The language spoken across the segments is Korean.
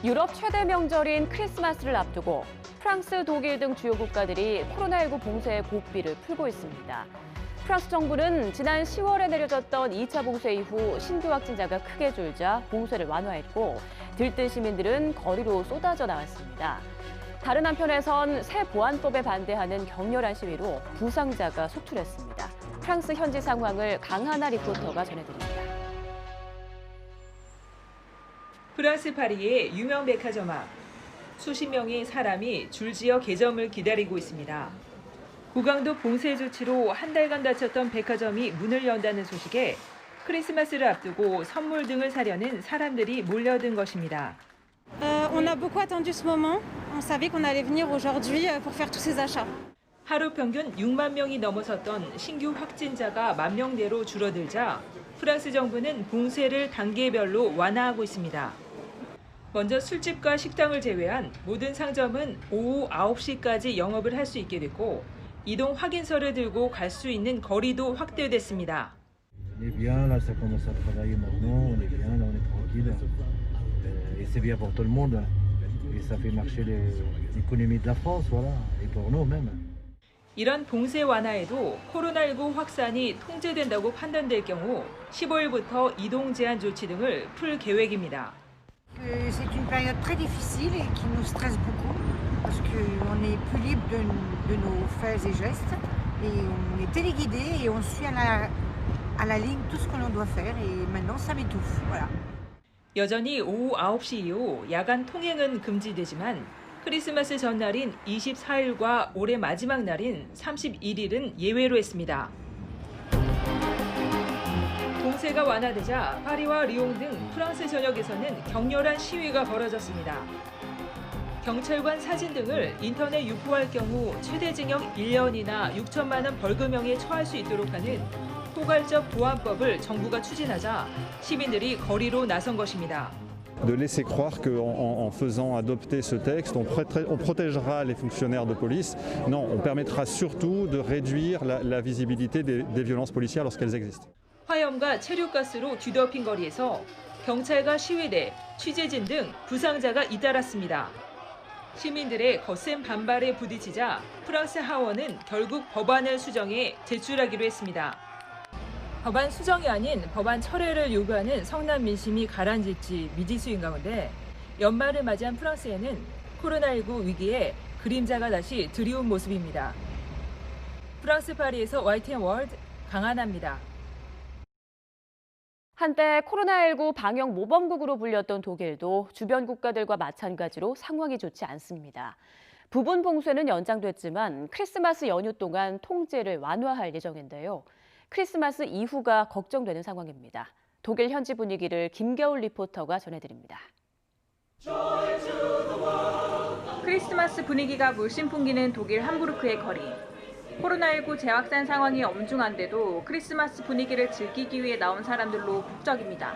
유럽 최대 명절인 크리스마스를 앞두고 프랑스, 독일 등 주요 국가들이 코로나19 봉쇄의 고삐를 풀고 있습니다. 프랑스 정부는 지난 10월에 내려졌던 2차 봉쇄 이후 신규 확진자가 크게 줄자 봉쇄를 완화했고 들뜬 시민들은 거리로 쏟아져 나왔습니다. 다른 한편에선 새 보안법에 반대하는 격렬한 시위로 부상자가 속출했습니다. 프랑스 현지 상황을 강하나 리포터가 전해드립니다. 프랑스 파리의 유명 백화점 앞 수십 명의 사람이 줄지어 개점을 기다리고 있습니다. 고강도 봉쇄 조치로 한 달간 닫혔던 백화점이 문을 연다는 소식에 크리스마스를 앞두고 선물 등을 사려는 사람들이 몰려든 것입니다. On a beaucoup attendu ce moment. On savait qu'on allait venir aujourd'hui pour faire tous ces achats. 하루 평균 6만 명이 넘어섰던 신규 확진자가 10,000대로 줄어들자 프랑스 정부는 봉쇄를 단계별로 완화하고 있습니다. 먼저 술집과 식당을 제외한 모든 상점은 오후 9시까지 영업을 할 수 있게 됐고 이동 확인서를 들고 갈 수 있는 거리도 확대됐습니다. On est bien, là, ça commence à travailler maintenant. On est bien, là, on est tranquille. Et c'est bien pour tout le monde. Et ça fait marcher l'économie de la France, voilà. Et pour nous même. 이런 봉쇄 완화에도 코로나19 확산이 통제된다고 판단될 경우 15일부터 이동 제한 조치 등을 풀 계획입니다. C'est une période très difficile et qui nous stresse beaucoup parce qu'on est plus libre de nos faits et gestes et on est téléguidé et on suit à la ligne tout ce que l'on doit faire et maintenant ça m'étouffe. Voilà. 여전히 오후 9시 이후 야간 통행은 금지되지만 크리스마스 전날인 24일과 올해 마지막 날인 31일은 예외로 했습니다. 봉쇄가 완화되자 파리와 리옹 등 프랑스 전역에서는 격렬한 시위가 벌어졌습니다. 경찰관 사진 등을 인터넷 유포할 경우 최대 징역 1년이나 6천만 원 벌금형에 처할 수 있도록 하는 포괄적 보안법을 정부가 추진하자 시민들이 거리로 나선 것입니다. De laisser croire qu'en faisant adopter ce texte, on protégera les fonctionnaires de police. Non, on permettra surtout de réduire la visibilité des violences policières lorsqu'elles existent. 화염과 체류가스로 뒤덮인 거리에서 경찰과 시위대, 취재진 등 부상자가 잇따랐습니다. 시민들의 거센 반발에 부딪히자 프랑스 하원은 결국 법안을 수정해 제출하기로 했습니다. 법안 수정이 아닌 법안 철회를 요구하는 성난 민심이 가라앉을지 미지수인 가운데 연말을 맞이한 프랑스에는 코로나19 위기에 그림자가 다시 드리운 모습입니다. 프랑스 파리에서 YTN 월드 강하나입니다. 한때 코로나19 방역 모범국으로 불렸던 독일도 주변 국가들과 마찬가지로 상황이 좋지 않습니다. 부분 봉쇄는 연장됐지만 크리스마스 연휴 동안 통제를 완화할 예정인데요. 크리스마스 이후가 걱정되는 상황입니다. 독일 현지 분위기를 김겨울 리포터가 전해드립니다. 크리스마스 분위기가 물씬 풍기는 독일 함부르크의 거리. 코로나19 재확산 상황이 엄중한데도 크리스마스 분위기를 즐기기 위해 나온 사람들로 북적입니다.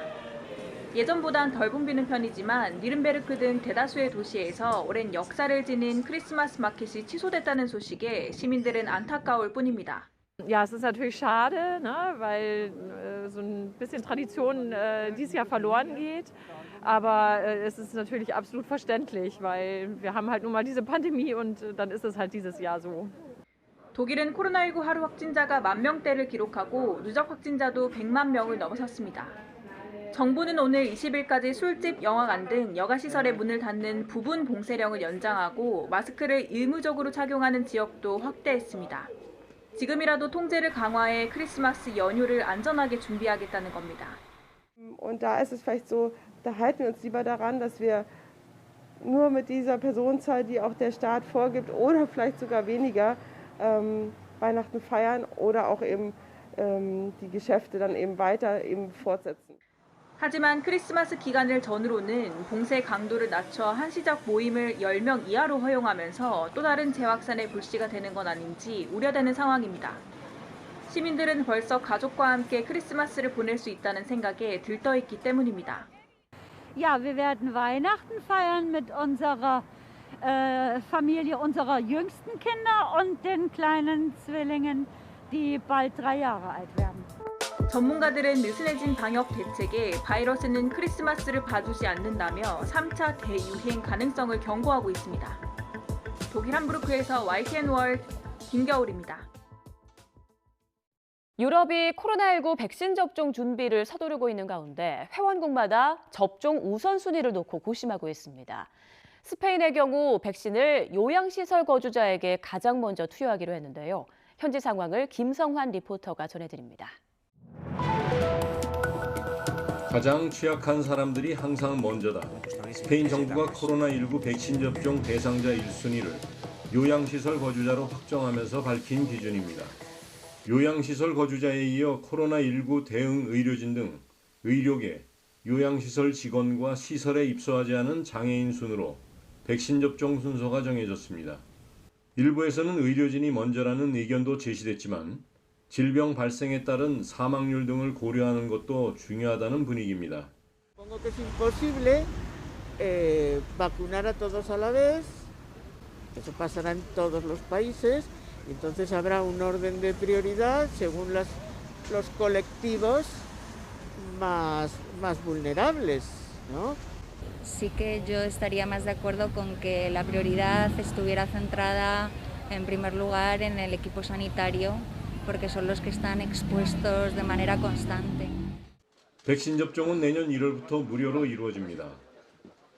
예전보단 덜 붐비는 편이지만 니른베르크 등 대다수의 도시에서 오랜 역사를 지닌 크리스마스 마켓이 취소됐다는 소식에 시민들은 안타까울 뿐입니다. Ja, es ist natürlich schade, ne, weil so ein bisschen Tradition dieses Jahr verloren geht. Aber es ist natürlich absolut verständlich, weil wir haben halt nun mal diese Pandemie und dann ist es halt dieses Jahr so. 독일은 코로나19 하루 확진자가 10,000대를 기록하고 누적 확진자도 100만 명을 넘어섰습니다. 정부는 오늘 20일까지 술집, 영화관 등 여가시설의 문을 닫는 부분 봉쇄령을 연장하고 마스크를 의무적으로 착용하는 지역도 확대했습니다. 지금이라도 통제를 강화해 크리스마스 연휴를 안전하게 준비하겠다는 겁니다. Und da ist es vielleicht so, da halten wir uns lieber daran, dass wir nur mit dieser Personenzahl, die auch der Staat vorgibt, oder vielleicht sogar weniger Weihnachten feiern oder auch eben die Geschäfte dann eben weiter eben fortsetzen. 하지만 크리스마스 기간을 전후로는 봉쇄 강도를 낮춰 한시적 모임을 10명 이하로 허용하면서 또 다른 재확산의 불씨가 되는 건 아닌지 우려되는 상황입니다. 시민들은 벌써 가족과 함께 크리스마스를 보낼 수 있다는 생각에 들떠있기 때문입니다. Ja, wir werden Weihnachten feiern mit unserer Familie, unserer jüngsten Kinder und den kleinen Zwillingen, die bald 3 Jahre alt werden. 전문가들은 느슨해진 방역 대책에 바이러스는 크리스마스를 봐주지 않는다며 3차 대유행 가능성을 경고하고 있습니다. 독일 함부르크에서 YTN 월드 김겨울입니다. 유럽이 코로나19 백신 접종 준비를 서두르고 있는 가운데 회원국마다 접종 우선순위를 놓고 고심하고 있습니다. 스페인의 경우 백신을 요양시설 거주자에게 가장 먼저 투여하기로 했는데요. 현지 상황을 김성환 리포터가 전해드립니다. 가장 취약한 사람들이 항상 먼저다. 스페인 정부가 코로나19 백신 접종 대상자 1순위를 요양시설 거주자로 확정하면서 밝힌 기준입니다. 요양시설 거주자에 이어 코로나19 대응 의료진 등 의료계, 요양시설 직원과 시설에 입소하지 않은 장애인 순으로 백신 접종 순서가 정해졌습니다. 일부에서는 의료진이 먼저라는 의견도 제시됐지만 질병 발생에 따른 사망률 등을 고려하는 것도 중요하다는 분위기입니다. Supongo que es imposible vacunar a todos a la vez. Eso pasará en todos los países. Entonces habrá un orden de prioridad según los colectivos más vulnerables, ¿no? Sí que yo estaría más de acuerdo con que la prioridad estuviera centrada en primer lugar en el equipo sanitario, porque son los que están expuestos de manera constante. 백신 접종은 내년 1월부터 무료로 이루어집니다.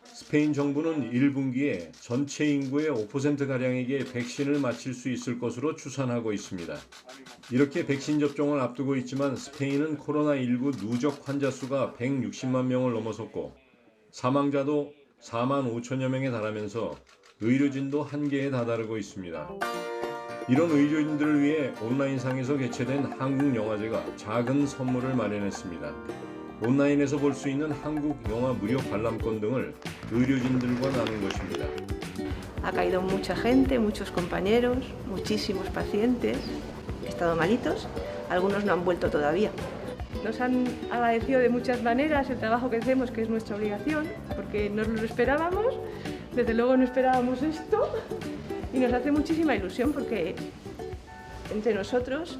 스페인 정부는 1분기에 전체 인구의 5%가량에게 백신을 맞힐 수 있을 것으로 추산하고 있습니다. 이렇게 백신 접종을 앞두고 있지만 스페인은 코로나19 누적 환자 수가 160만 명을 넘어섰고 사망자도 4만 5천여 명에 달하면서 의료진도 한계에 다다르고 있습니다. 이런 의료진들을 위해 온라인상에서 개최된 한국영화제가 작은 선물을 마련했습니다. 온라인에서 볼 수 있는 한국 영화 무료 관람권 등을 의료진들과 나눈 것입니다. Ha caído mucha gente, muchos compañeros, muchísimos pacientes, que han estado malitos, algunos no han vuelto todavía. Nos han agradecido de muchas maneras el trabajo que hacemos, que es nuestra obligación, porque no lo esperábamos, desde luego no esperábamos esto, y nos hace muchísima ilusión porque entre nosotros.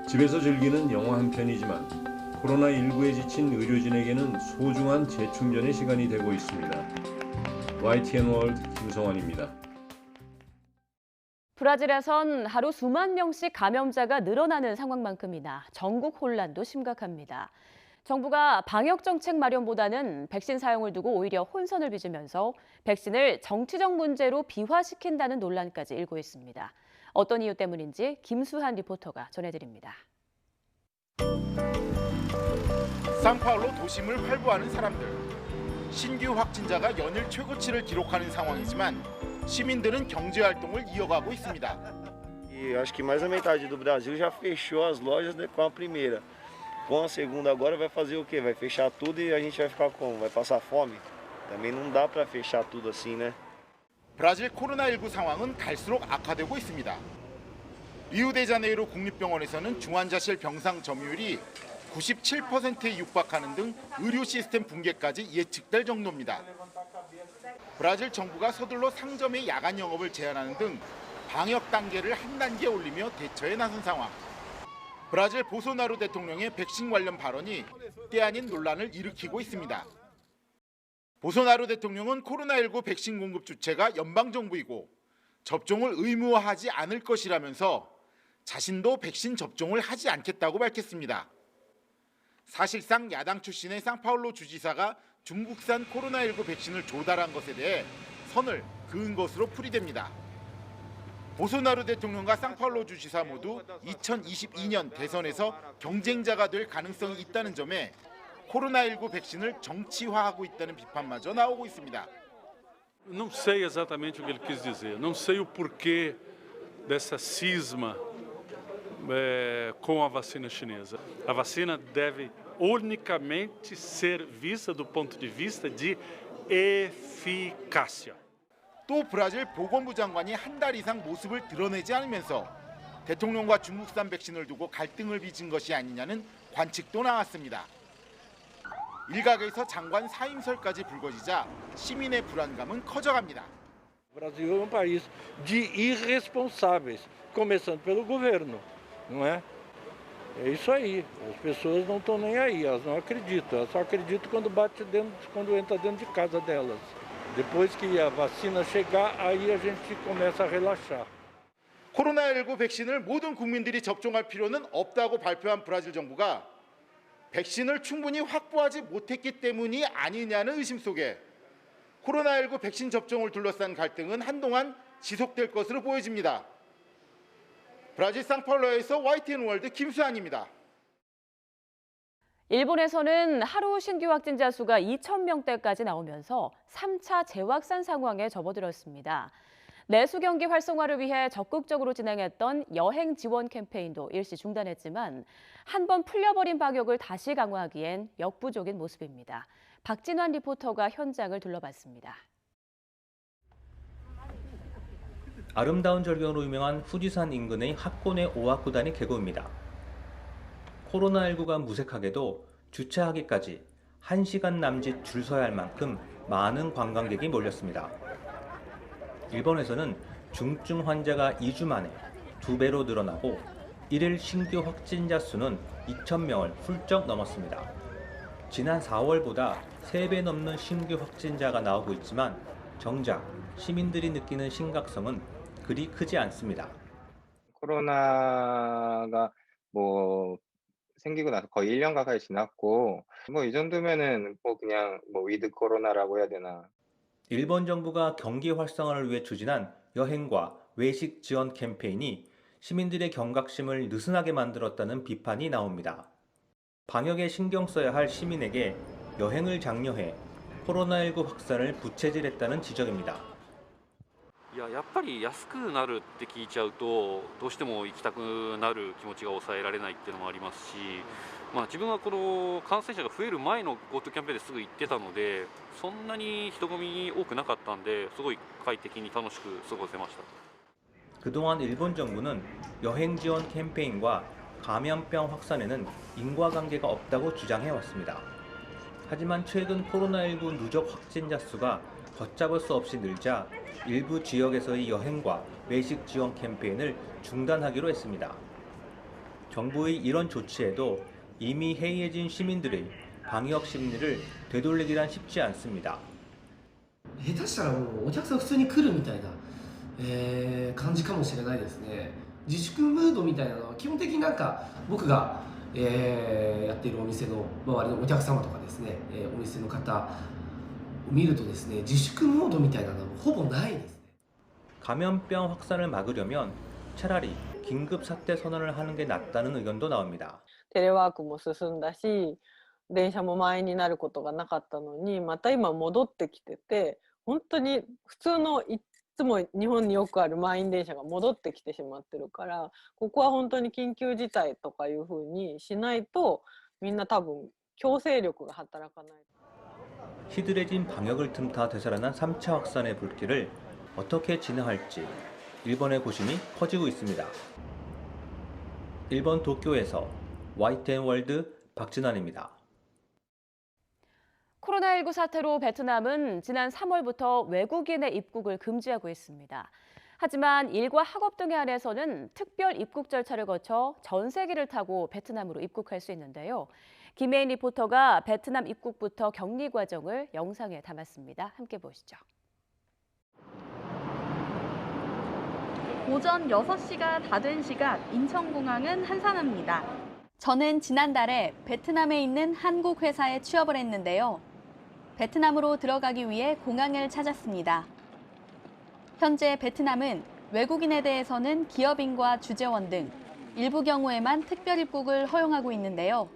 집에서 즐기는 영화 한 편이지만 코로나19에 지친 의료진에게는 소중한 재충전의 시간이 되고 있습니다. YTN 월드 김성환입니다. 브라질에선 하루 수만 명씩 감염자가 늘어나는 상황만큼이나 전국 혼란도 심각합니다. 정부가 방역 정책 마련보다는 백신 사용을 두고 오히려 혼선을 빚으면서 백신을 정치적 문제로 비화시킨다는 논란까지 일고 있습니다. 어떤 이유 때문인지 김수한 리포터가 전해드립니다. 상파울로 도심을 활보하는 사람들. 신규 확진자가 연일 최고치를 기록하는 상황이지만 시민들은 경제 활동을 이어가고 있습니다. E acho que mais da metade do Brasil já fechou as lojas com a primeira. Com a segunda agora vai fazer o quê? Vai fechar tudo e a gente vai ficar como? Vai passar fome? Também não dá para fechar tudo assim, né? 브라질 코로나19 상황은 갈수록 악화되고 있습니다. 리우데자네이루 국립병원에서는 중환자실 병상 점유율이 97%에 육박하는 등 의료 시스템 붕괴까지 예측될 정도입니다. 브라질 정부가 서둘러 상점의 야간 영업을 제한하는 등 방역 단계를 한 단계 올리며 대처에 나선 상황. 브라질 보소나루 대통령의 백신 관련 발언이 때 아닌 논란을 일으키고 있습니다. 보소나루 대통령은 코로나19 백신 공급 주체가 연방정부이고 접종을 의무화하지 않을 것이라면서 자신도 백신 접종을 하지 않겠다고 밝혔습니다. 사실상 야당 출신의 상파울로 주지사가 중국산 코로나19 백신을 조달한 것에 대해 선을 그은 것으로 풀이됩니다. 보소나루 대통령과 상파울로 주지사 모두 2022년 대선에서 경쟁자가 될 가능성이 있다는 점에 코로나19 백신을 정치화하고 있다는 비판마저 나오고 있습니다. Não sei exatamente o que ele quis dizer. Não sei o porquê dessa cisma com a vacina chinesa. A vacina deve unicamente ser vista do ponto de vista de eficácia. 또 브라질 보건부 장관이 한 달 이상 모습을 드러내지 않으면서 대통령과 중국산 백신을 두고 갈등을 빚은 것이 아니냐는 관측도 나왔습니다. 일각에서 장관 사임설까지 불거지자 시민의 불안감은 커져갑니다. O Brasil é um país de irresponsáveis, começando pelo governo, não é? É isso aí, as pessoas não estão nem aí, elas não acreditam, elas só acreditam quando entra dentro de casa delas. Depois que a vacina chegar, aí a gente começa a relaxar. 코로나19 백신을 모든 국민들이 접종할 필요는 없다고 발표한 브라질 정부가 백신을 충분히 확보하지 못했기 때문이 아니냐는 의심 속에 코로나19 백신 접종을 둘러싼 갈등은 한동안 지속될 것으로 보여집니다. 브라질 상파울루에서 YTN월드 김수환입니다. 일본에서는 하루 신규 확진자 수가 2,000명대까지 나오면서 3차 재확산 상황에 접어들었습니다. 내수 경기 활성화를 위해 적극적으로 진행했던 여행 지원 캠페인도 일시 중단했지만 한 번 풀려버린 방역을 다시 강화하기엔 역부족인 모습입니다. 박진환 리포터가 현장을 둘러봤습니다. 아름다운 절경으로 유명한 후지산 인근의 하코네 오하쿠단이 계곡입니다. 코로나19가 무색하게도 주차하기까지 1시간 남짓 줄 서야 할 만큼 많은 관광객이 몰렸습니다. 일본에서는 중증 환자가 2주 만에 2배로 늘어나고 1일 신규 확진자 수는 2,000명을 훌쩍 넘었습니다. 지난 4월보다 3배 넘는 신규 확진자가 나오고 있지만 정작 시민들이 느끼는 심각성은 그리 크지 않습니다. 코로나가 생기고 나서 거의 1년 가까이 지났고 이 정도면은 그냥 위드 코로나라고 해야 되나. 일본 정부가 경기 활성화를 위해 추진한 여행과 외식 지원 캠페인이 시민들의 경각심을 느슨하게 만들었다는 비판이 나옵니다. 방역에 신경 써야 할 시민에게 여행을 장려해 코로나19 확산을 부채질했다는 지적입니다. やっぱり安くなるって聞いちゃうとどうしても行きたくなる気持ちが抑えられないっていうのもありますし、自分はこの感染者が増える前の GoTo キャンペーンですぐ行ってたのでそんなに人混み多くなかったんですごい快適に楽しく過ごせました。 그동안 일본 정부는 여행 지원 캠페인과 감염병 확산에는 인과관계가 없다고 주장해왔습니다. 하지만 최근 코로나19 누적 확진자 수가 걷잡을 수 없이 늘자 일부 지역에서의 여행과 외식 지원 캠페인을 중단하기로 했습니다. 정부의 이런 조치에도 이미 해이해진 시민들의 방역 심리를 되돌리기란 쉽지 않습니다. 下手したらもうお客さん普通に来るみたいな、感じかもしれないですね。自粛ムードみたいなのは基本的に僕が、やっているお店の周りのお客様とかですね、お店の方を見るとですね、自粛モードみたいなのはほぼないですね。 감염병 확산을 막으려면 차라리 긴급 사태 선언을 하는 게 낫다는 의견도 나옵니다. テレワークも進んだし、電車も満員になることがなかったのに、また今戻ってきてて、本当に普通のいつも日本によくある満員電車が戻ってきてしまってるから、ここは本当に緊急事態とかいうふうにしないと、みんな多分強制力が働かない。 시들해진 방역을 틈타 되살아난 3차 확산의 불길을 어떻게 진화할지 일본의 고심이 커지고 있습니다. 일본 도쿄에서 YTN 월드 박진환입니다. 코로나19 사태로 베트남은 지난 3월부터 외국인의 입국을 금지하고 있습니다. 하지만 일과 학업 등에 한해서는 특별 입국 절차를 거쳐 전세기를 타고 베트남으로 입국할 수 있는데요. 김혜인 리포터가 베트남 입국부터 격리 과정을 영상에 담았습니다. 함께 보시죠. 오전 6시가 다 된 시각 인천공항은 한산합니다. 저는 지난달에 베트남에 있는 한국 회사에 취업을 했는데요. 베트남으로 들어가기 위해 공항을 찾았습니다. 현재 베트남은 외국인에 대해서는 기업인과 주재원 등 일부 경우에만 특별 입국을 허용하고 있는데요.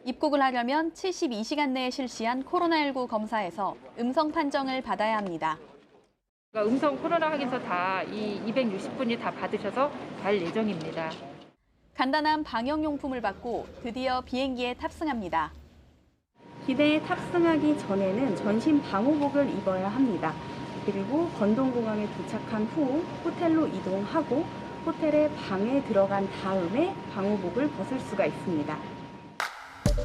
입국을 하려면 72시간 내에 실시한 코로나19 검사에서 음성 판정을 받아야 합니다. 음성 코로나 확인서 다 260분이 다 받으셔서 갈 예정입니다. 간단한 방역용품을 받고 드디어 비행기에 탑승합니다. 기내에 탑승하기 전에는 전신 방호복을 입어야 합니다. 그리고 건동공항에 도착한 후 호텔로 이동하고 호텔의 방에 들어간 다음에 방호복을 벗을 수가 있습니다.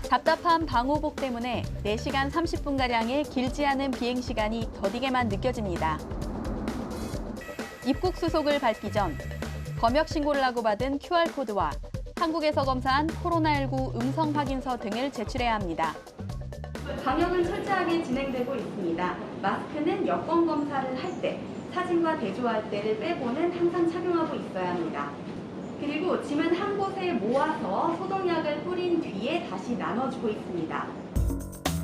답답한 방호복 때문에 4시간 30분가량의 길지 않은 비행시간이 더디게만 느껴집니다. 입국 수속을 밟기 전 검역 신고를 하고 받은 QR코드와 한국에서 검사한 코로나19 음성 확인서 등을 제출해야 합니다. 방역은 철저하게 진행되고 있습니다. 마스크는 여권 검사를 할 때, 사진과 대조할 때를 빼고는 항상 착용하고 있어야 합니다. 그리고 짐은 한 곳에 모아서 소독약을 뿌린 뒤에 다시 나눠주고 있습니다.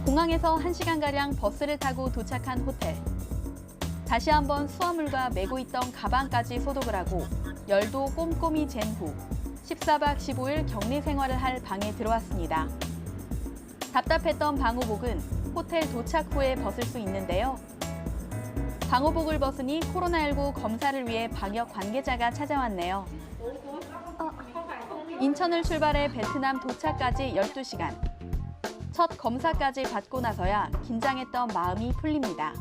공항에서 1시간가량 버스를 타고 도착한 호텔. 다시 한번 수화물과 메고 있던 가방까지 소독을 하고 열도 꼼꼼히 잰 후 14박 15일 격리 생활을 할 방에 들어왔습니다. 답답했던 방호복은 호텔 도착 후에 벗을 수 있는데요. 방호복을 벗으니 코로나19 검사를 위해 방역 관계자가 찾아왔네요. 인천을 출발해 베트남 도착까지 12시간. 첫 검사까지 받고 나서야 긴장했던 마음이 풀립니다.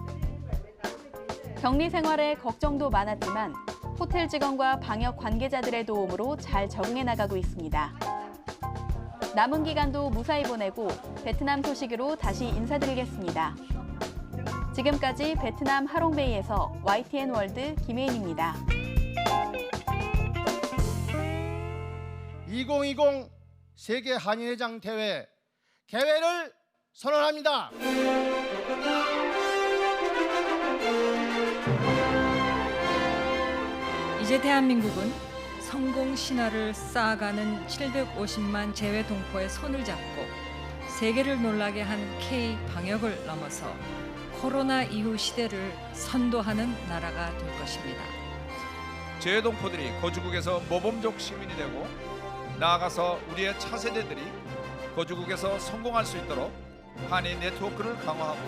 격리 생활에 걱정도 많았지만 호텔 직원과 방역 관계자들의 도움으로 잘 적응해 나가고 있습니다. 남은 기간도 무사히 보내고 베트남 소식으로 다시 인사드리겠습니다. 지금까지 베트남 하롱베이에서 YTN 월드 김혜인입니다. 2020 세계 한일회장 대회 개회를 선언합니다. 이제 대한민국은 성공 신화를 쌓아가는 750만 재외 동포의 손을 잡고 세계를 놀라게 한 K 방역을 넘어서 코로나 이후 시대를 선도하는 나라가 될 것입니다. 재외 동포들이 거주국에서 모범적 시민이 되고 나아가서 우리의 차세대들이 거주국에서 성공할 수 있도록 한인 네트워크를 강화하고